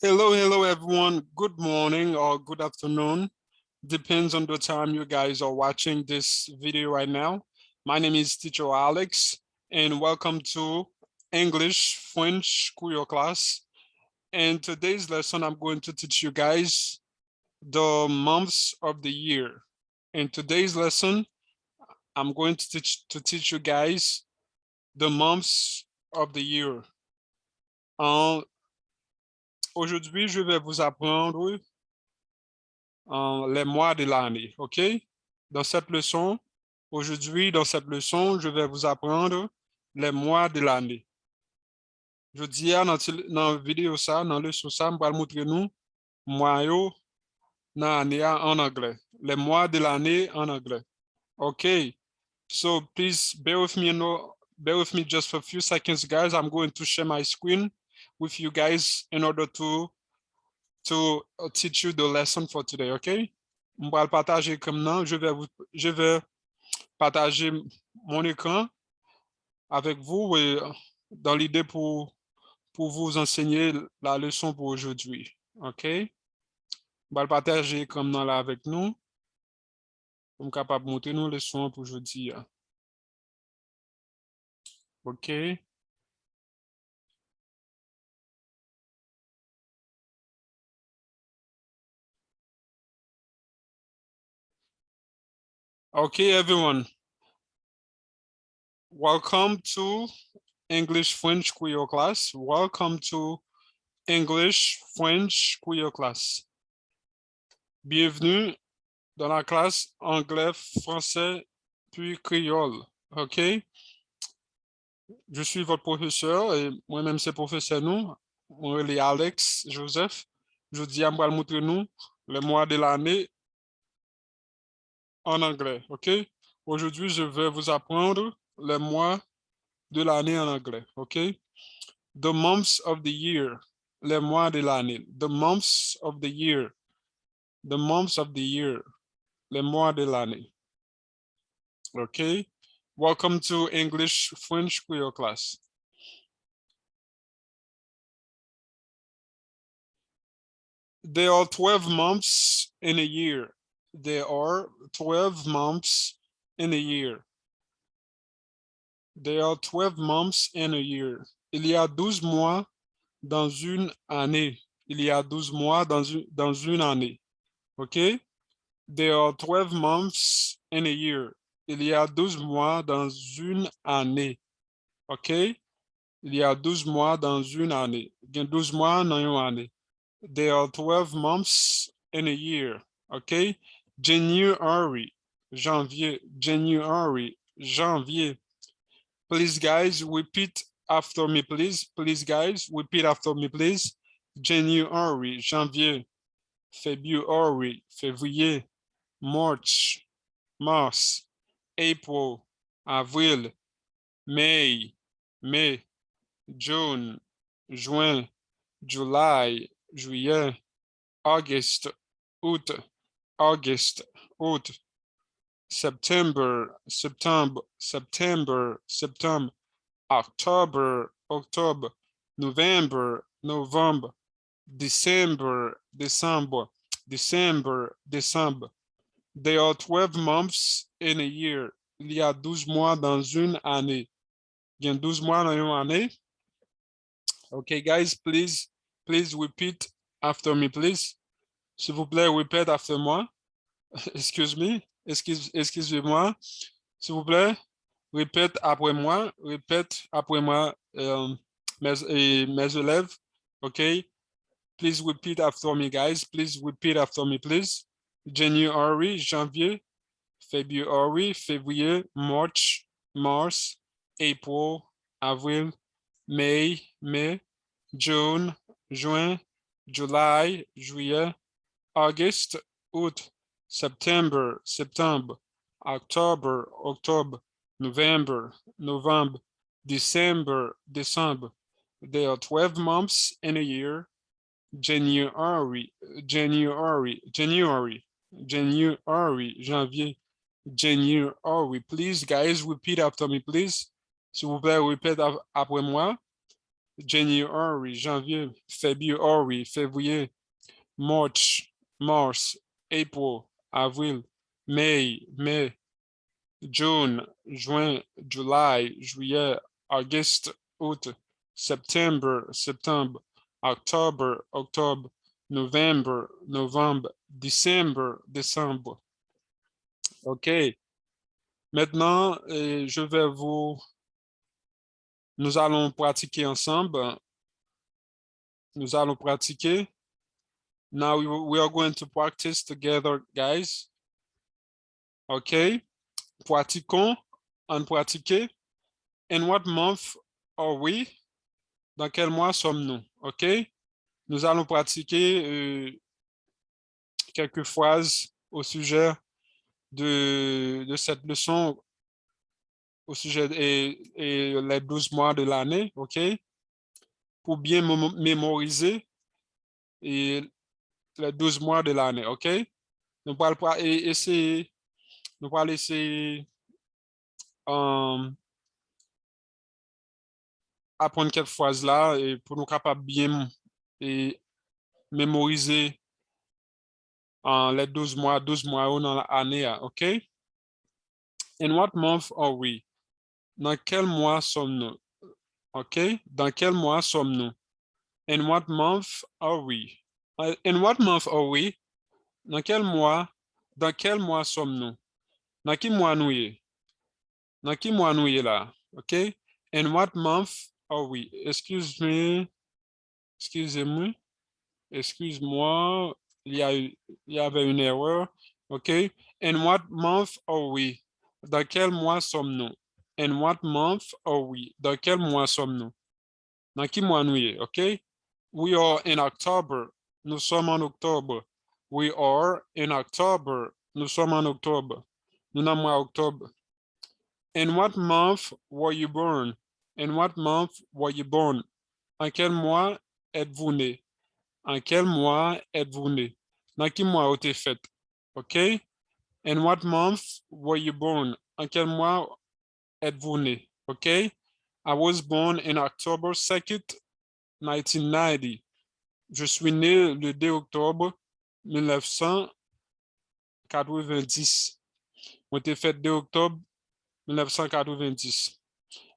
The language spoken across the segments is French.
Hello, everyone. Good morning or good afternoon. Depends on the time you guys are watching this video right now. My name is Teacher Alex, and welcome to English French Kuyo class. In today's lesson, I'm going to teach you guys the months of the year. In today's lesson, I'm going to teach you guys the months of the year. Uh, Aujourd'hui, je vais vous apprendre les mois de l'année, OK? Dans cette leçon, aujourd'hui, dans cette leçon, je vais vous apprendre les mois de l'année. Je dis dans la vidéo ça, dans le leçon ça, je vais montrer nous mois yo dans l'année en anglais. Les mois de l'année en anglais. OK. So please bear with me just for a few seconds, guys. I'm going to share my screen with you guys in order to teach you the lesson for today, OK? Je vais le partager comme non, je vais partager mon écran avec vous et dans l'idée pour vous enseigner la leçon pour aujourd'hui. OK? Je vais le partager comme non là avec nous. Comme capable de montrer nous leçon pour aujourd'hui. OK? Okay, everyone. Welcome to English French Creole class. Welcome to English French Creole class. Bienvenue dans la classe anglais, français, puis créole. OK? Je suis votre professeur et moi-même c'est professeur nous. On est Alex Joseph. Je dis à moi montrer nous le mois de l'année en anglais. OK? Aujourd'hui, je vais vous apprendre le mois de l'année en anglais. OK? The months of the year. Les mois de l'année. The months of the year. The months of the year. Les mois de l'année. Okay. Welcome to English French Creole class. There are 12 months in a year. There are 12 months in a year. There are 12 months in a year. Il y a 12 mois dans une année. Il y a 12 mois dans une année. OK? There are 12 months in a year. Il y a 12 mois dans une année. OK? Il y a 12 mois dans une année. Il y a 12 mois dans une année. There are 12 months in a year. OK? January, janvier, January, janvier. Please, guys, repeat after me, please. Please, guys, repeat after me, please. January, janvier. February, février. March, mars. April, avril. May, mai. June, juin. July, juillet. August, août. August, août. September, septembre, september, septembre. October, octobre. November, novembre. December, December. December, December. There are 12 months in a year. Il y a 12 mois dans une année. Il y a 12 mois dans une année. Okay, guys, please repeat after me, please. S'il vous plaît, répète after moi. Excuse me. Excusez-moi. S'il vous plaît, répète après moi. Répète après moi, mes élèves. Okay? Please repeat after me, guys. Please repeat after me, please. January, janvier. February, février. March, mars. April, avril. May, mai. June, juin. July, juillet. August, août. September, septembre. October, octobre. November, novembre. December, December. There are 12 months in a year. January, January, January, January, janvier, January. Please, guys, repeat after me, please. S'il vous plaît, répète après moi. January, janvier, February, février, March, mars, April, avril, mai, June, juin, July, juillet, August, août, septembre, octobre, novembre, décembre. OK. Maintenant, nous allons pratiquer ensemble. Nous allons pratiquer. Now we are going to practice together, guys. OK. Pratiquons, en pratiquer. In what month are we? Dans quel mois sommes-nous? OK? Nous allons pratiquer quelques phrases au sujet de cette leçon, au sujet et les 12 mois de l'année, OK? Pour bien mémoriser et les 12 mois de l'année, OK? Nous allons essayer, apprendre quelques phrases là et pour nous capables bien et mémoriser les 12 mois dans l'année, OK? In what month are we? Dans quel mois sommes-nous? OK? Dans quel mois sommes-nous? In what month are we? In what month are we? Dans quel mois sommes-nous? Dans quel mois nous y? Dans quel mois nous y là? OK? In what month are we? Excusez-moi. Excuse-moi. Il y avait une erreur. OK? In what month are we? Dans quel mois sommes-nous? In what month are we? Dans quel mois sommes-nous? Dans quel mois nous y est? OK? We are in October. Nous sommes en octobre. We are in October. Nous sommes en octobre. Nous sommes en octobre. In what month were you born? In what month were you born? En quel mois êtes-vous né? En quel mois êtes-vous né? Dans quel mois vous êtes fait? OK? In what month were you born? En quel mois êtes-vous né? OK? I was born in October 2nd, 1990. Je suis né le 2 octobre 1990. J'ai été fait 2 octobre 1990.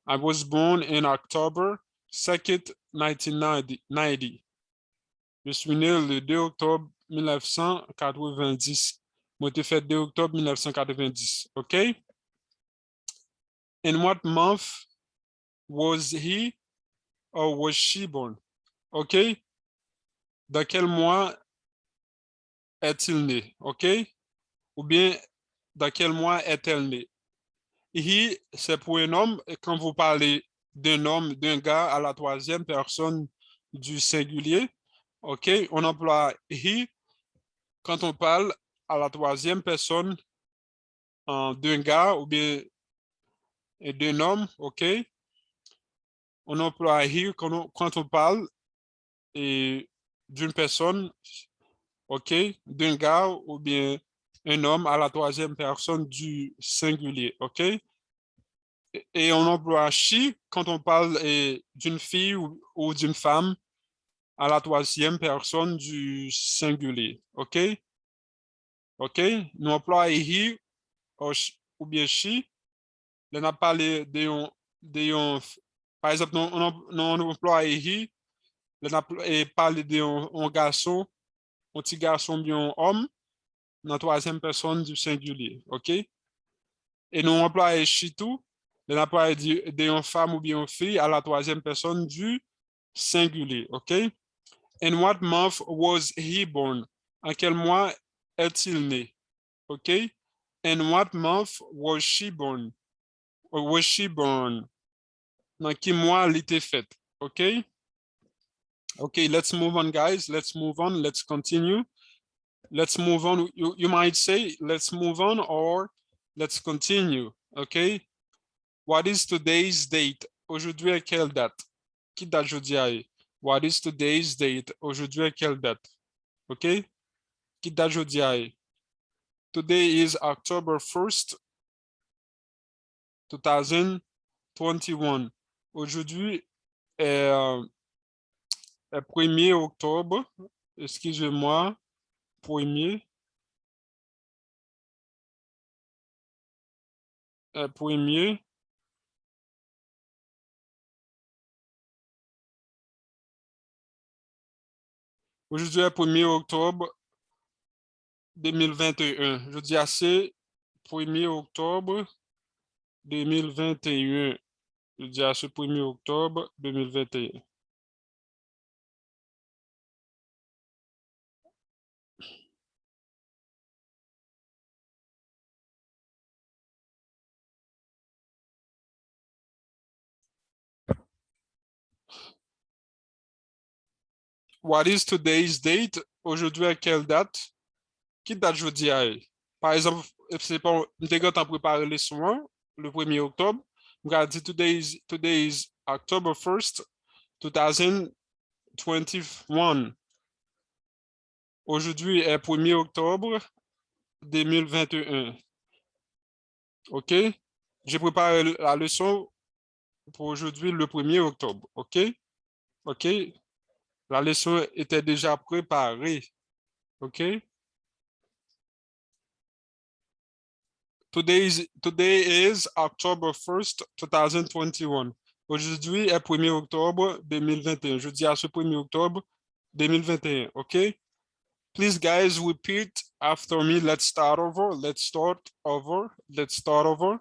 I was born in October 2nd, 1990. Je suis né le 2 octobre 1990. J'ai été fait 2 octobre 1990. OK? In what month was he or was she born? OK? Dans quel mois est-il né? OK? Ou bien, dans quel mois est-elle née? He, c'est pour un homme. Et quand vous parlez d'un homme, d'un gars à la troisième personne du singulier, OK? On emploie he quand on parle à la troisième personne d'un gars ou bien d'un homme, OK? On emploie he quand on parle d'une personne, OK? D'un gars ou bien un homme à la troisième personne du singulier, OK? Et on emploie she quand on parle d'une fille ou d'une femme à la troisième personne du singulier, OK? OK? Nous employons he ou bien she. On a parlé par exemple, on emploie he. On a parlé d'un garçon, un petit garçon bien un homme, dans la troisième personne du singulier, OK? Et nous employons she too. On a parlé d'une femme ou bien une fille à la troisième personne du singulier, OK? In what month was he born? En quel mois est-il né? OK? In what month was she born? Or was she born? Dans quel mois elle était faite? OK? Okay, let's move on, guys. Let's move on. Let's continue. Let's move on. You might say, let's move on or let's continue. OK? What is today's date? Aujourd'hui est quelle date? Qui date aujourd'hui? What is today's date? Aujourd'hui est quelle date? OK? Qui date aujourd'hui? Today is October 1st, 2021. Aujourd'hui est 1er octobre. Excusez-moi, 1er. 1er. Aujourd'hui est 1er octobre 2021. Je dis assez 1er octobre 2021. Je dis à ce 1er octobre 2021. What is today's date? Aujourd'hui, à quelle date? Qui date jeudi à? Par exemple, c'est pas, nous avons préparé les soins le 1er octobre. Nous avons dit today is October 1st, 2021. Aujourd'hui est 1er octobre 2021. OK? J'ai préparé la leçon pour aujourd'hui le 1er octobre. OK? OK? La leçon était déjà préparée. OK? Today is October 1st, 2021. Aujourd'hui est 1er octobre 2021. Je dis à ce 1er octobre 2021. OK? Please, guys, repeat after me. Let's start over. Let's start over. Let's start over.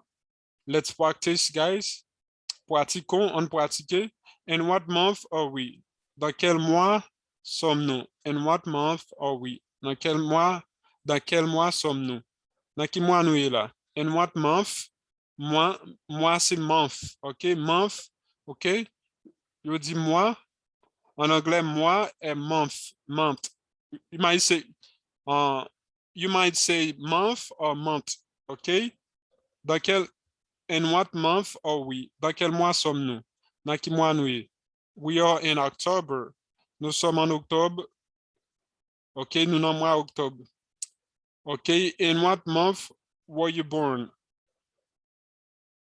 Let's practice, guys. Pratiquons, on pratique. In what month are we? Dans quel mois sommes-nous? In what month are we? Dans quel mois sommes-nous? Dans quel mois nous est là? In what month? Mois c'est month. OK? Month. OK? Je dis mois. En anglais, mois est month. Month. You might say, you might say month or month. OK? Dans quel, in what month are we? Dans quel mois sommes-nous? Dans quel mois nous est? We are in October. Nous sommes en octobre. OK? Nous sommes en octobre. OK? In what month were you born?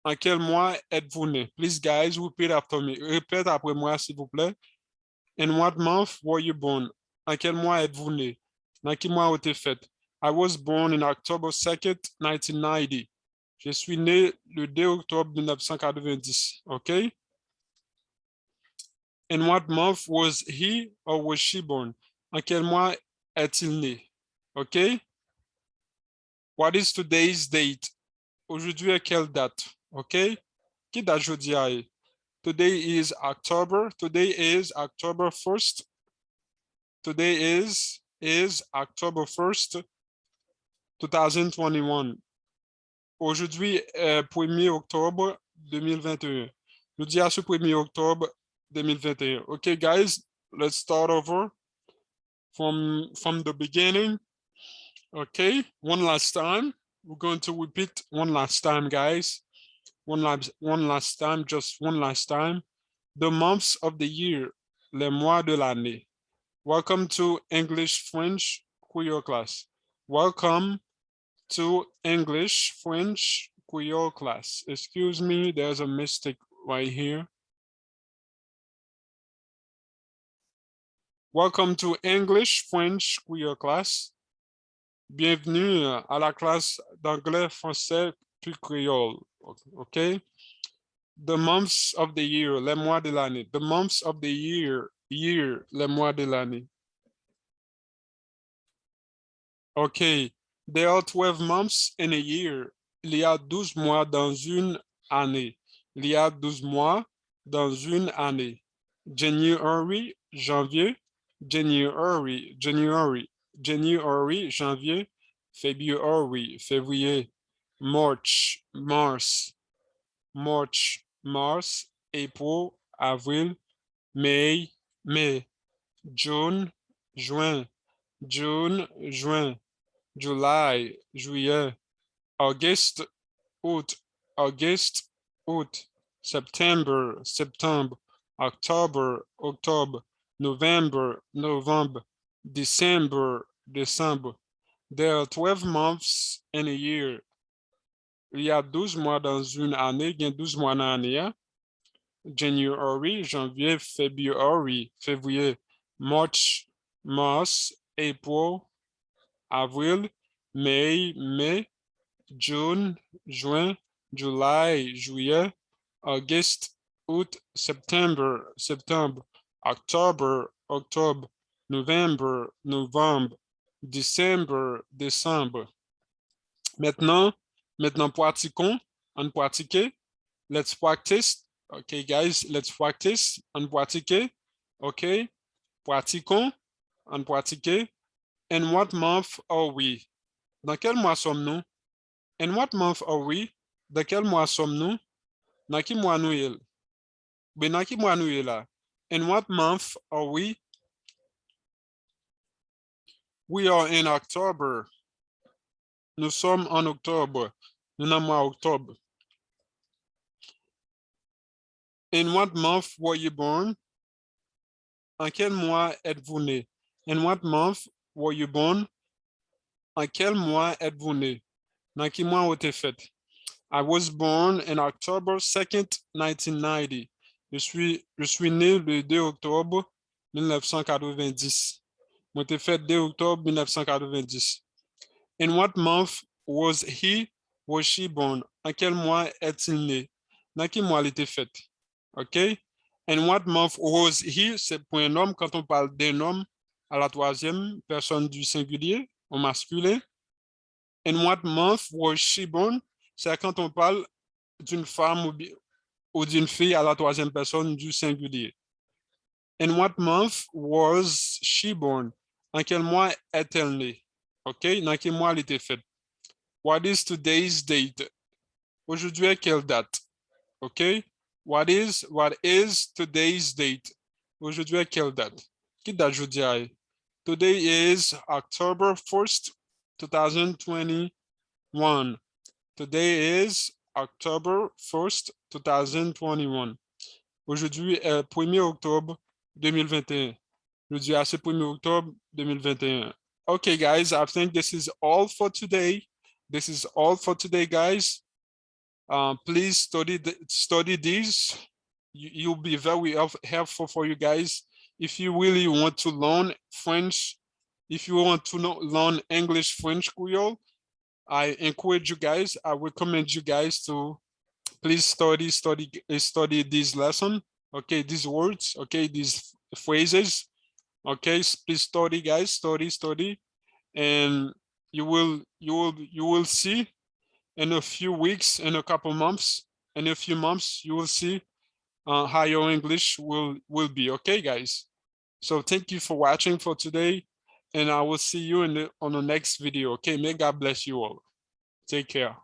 En quel mois êtes-vous né? Please, guys, repeat after me. Répète après moi, s'il vous plaît. In what month were you born? En quel mois êtes-vous né? Dans quel mois avez-vous fait? I was born in October 2nd, 1990. Je suis né le 2 octobre 1990. OK? In what month was he or was she born? En quel mois est-il né? OK? What is today's date? Aujourd'hui est quelle date? OK? Qui date jeudi est? Today is October 1st. Today is October 1st, 2021. Aujourd'hui est 1er octobre 2021. Je dis à ce 1er octobre 2021. Okay, guys, let's start over from the beginning. Okay, one last time. We're going to repeat one last time, guys. One last time, just one last time. The months of the year, les mois de l'année. Welcome to English French Creole class. Welcome to English French Creole class. Excuse me, there's a mistake right here. Welcome to English French Creole class. Bienvenue à la classe d'anglais, français, puis créole. OK? The months of the year, les mois de l'année. The months of the year, les mois de l'année. OK. There are 12 months in a year. Il y a 12 mois dans une année. Il y a 12 mois dans une année. January, janvier. January, janvier. February, février. March, mars. April, avril. May, June, juin. July, juillet. August, août. September, octobre. November, December. There are 12 months in a year. Il y a 12 mois dans une année. Il y a 12 mois dans l'année. January, janvier, February, février, March, mars, April, avril, mai, June, juin, July, juillet, August, août, septembre, octobre, novembre, décembre. Maintenant, pratiquons, on pratique. Let's practice. Okay, guys, let's practice. On pratique. Okay, pratiquons, on pratique. In what month are we? Dans quel mois sommes-nous? In what month are we? Dans quel mois sommes-nous? Dans quel mois nous sommes? Ben, dans quel mois nous sommes là? In what month are we? We are in October. Nous sommes en octobre. Nous sommes en octobre. In what month were you born? En quel mois êtes-vous né? In what month were you born? En quel mois êtes-vous né? Dans quel mois vous êtes fait? I was born in October 2nd, 1990. Je suis né le 2 octobre 1990. Moi, j'ai fait 2 octobre 1990. In what month was she born? En quel mois est-il né? Dans quel mois il était fait? OK? In what month was he? C'est pour un homme quand on parle d'un homme à la troisième personne du singulier, au masculin. In what month was she born? C'est quand on parle d'une femme ou d'une fille à la troisième personne du singulier. In what month was she born? En quel mois est-elle née? OK? Dans quel mois elle était faite? What is today's date? Aujourd'hui, quelle date? OK? What is today's date? Aujourd'hui, quelle date? Quelle date aujourd'hui? Today is October 1st, 2021. Today is October 1st, 2021. Aujourd'hui est 1er octobre 2021. Aujourd'hui c'est 1er octobre 2021. Okay, guys, I think this is all for today. This is all for today, guys. Please study these. You'll be very helpful for you guys. If you really want to learn French, if you want to learn English, French, Creole, I encourage you guys, I recommend you guys to please study this lesson, okay, these words, okay, these phrases, okay, please study, guys, study, and you will see in a few weeks, in a couple months, in a few months, you will see how your English will be, okay, guys? So thank you for watching for today, and I will see you on the next video, okay? May God bless you all. Take care.